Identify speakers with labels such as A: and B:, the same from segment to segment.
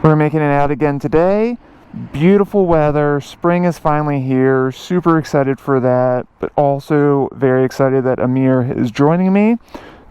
A: We're making it out again today. Beautiful weather, spring is finally here, super excited for that, but also very excited that Amir is joining me.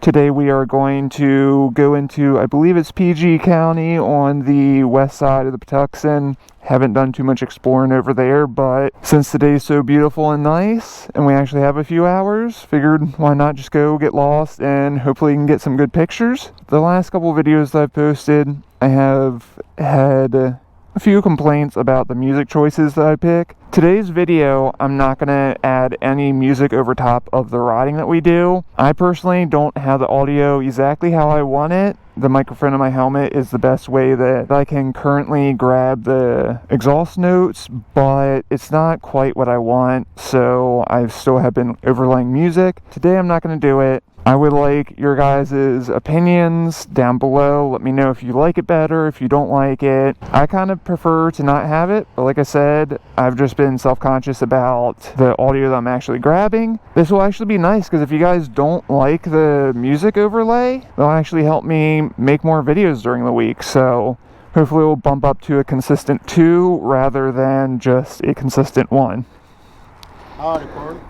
A: Today we are going to go into, I believe it's PG County on the west side of the Patuxent. Haven't done too much exploring over there, but since today's so beautiful and nice, and we actually have a few hours, figured why not just go get lost and hopefully can get some good pictures. The last couple videos that I've posted, I have had a few complaints about the music choices that I pick. Today's video, I'm not going to add any music over top of the riding that we do. I personally don't have the audio exactly how I want it. The microphone in my helmet is the best way that I can currently grab the exhaust notes, but it's not quite what I want, so I still have been overlaying music. Today I'm not going to do it. I would like your guys' opinions down below. Let me know if you like it better, if you don't like it. I kind of prefer to not have it, but like I said, I've just been self-conscious about the audio that I'm actually grabbing. This will actually be nice because if you guys don't like the music overlay, they'll actually help me make more videos during the week. So hopefully we'll bump up to a consistent 2 rather than just a consistent 1.
B: I'll record.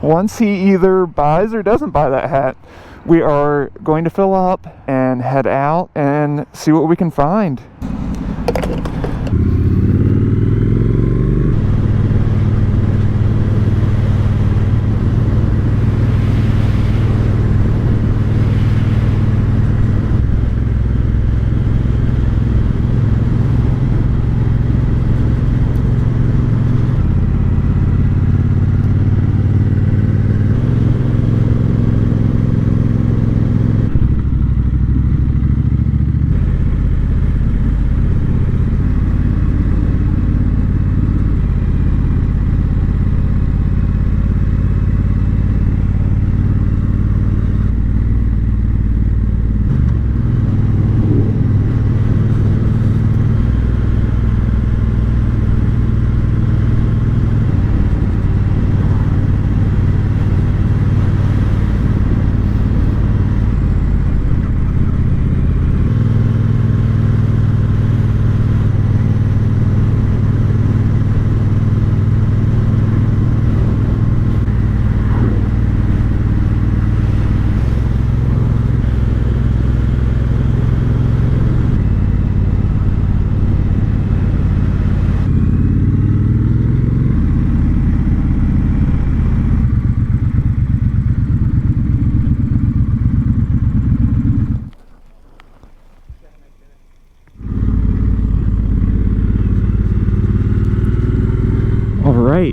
A: Once he either buys or doesn't buy that hat, we are going to fill up and head out and see what we can find.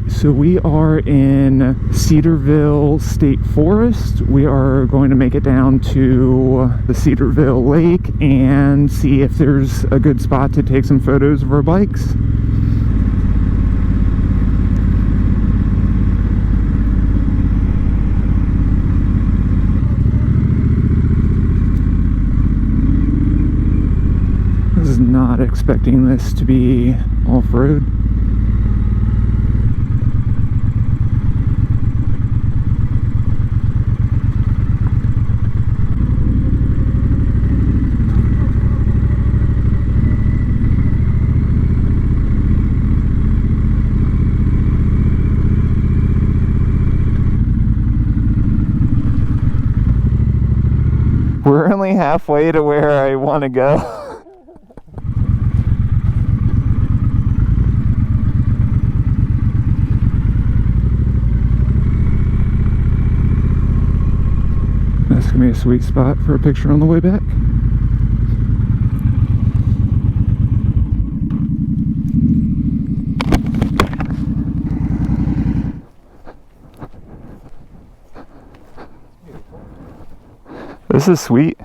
A: So we are in Cedarville State Forest. We are going to make it down to the Cedarville Lake and see if there's a good spot to take some photos of our bikes. I was not expecting this to be off-road. We're only halfway to where I want to go. That's going to be a sweet spot for a picture on the way back. This is sweet.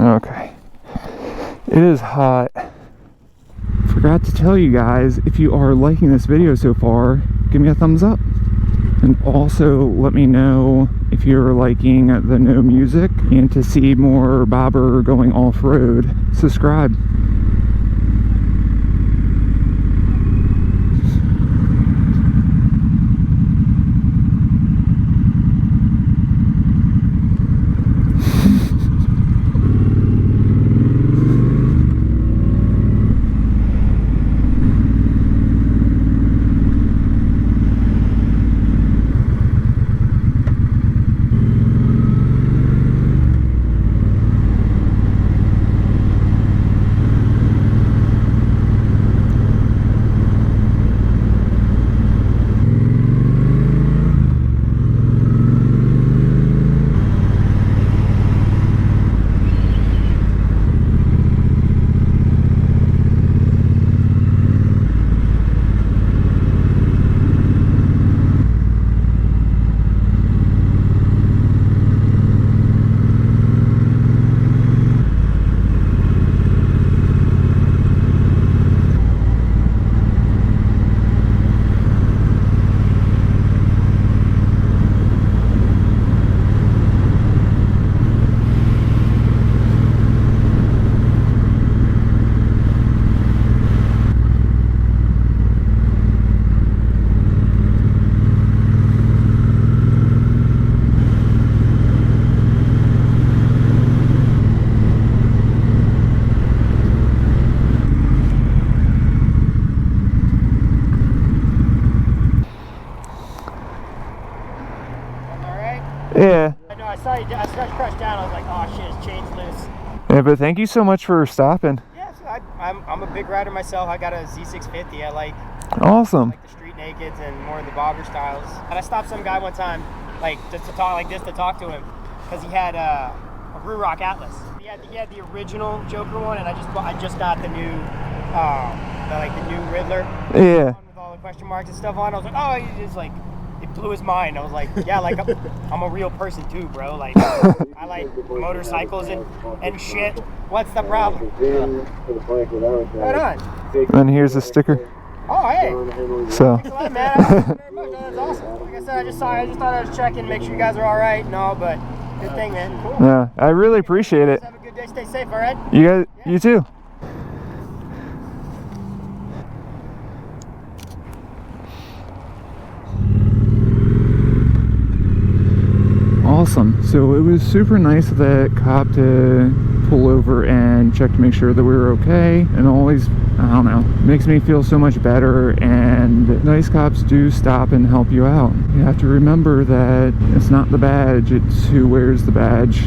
A: Okay, it is hot. Forgot to tell you guys, if you are liking this video so far, give me a thumbs up. And also let me know if you're liking the no music, and to see more bobber going off-road, subscribe. Yeah.
B: I know, I saw you, I crushed down, I was like, oh shit, his chain's loose.
A: Yeah, but thank you so much for stopping.
B: Yeah, so I'm a big rider myself. I got a Z650. I like
A: Awesome.
B: the street nakeds and more of the bobber styles. And I stopped some guy one time, like just to talk to him, because he had a Ruroc Atlas. He had the original Joker one, and I just got the new the new Riddler.
A: Yeah.
B: With all the question marks and stuff on. I was like, oh, he just like, it blew his mind. I was like, yeah, like I'm a real person too, bro. Like I like motorcycles and shit. What's the problem? Right on.
A: And here's a sticker.
B: Oh, hey.
A: So.
B: Thanks a lot, man. Thank you very much. That's awesome. Like I said, I just thought I was checking, make sure you guys are all right. No, but good thing, man. Cool.
A: Yeah, I really appreciate it.
B: Have a good day. Stay safe, all right?
A: You guys, you too. Awesome. So it was super nice of that cop to pull over and check to make sure that we were okay, and always, I don't know, makes me feel so much better. And nice cops do stop and help you out. You have to remember that it's not the badge, it's who wears the badge.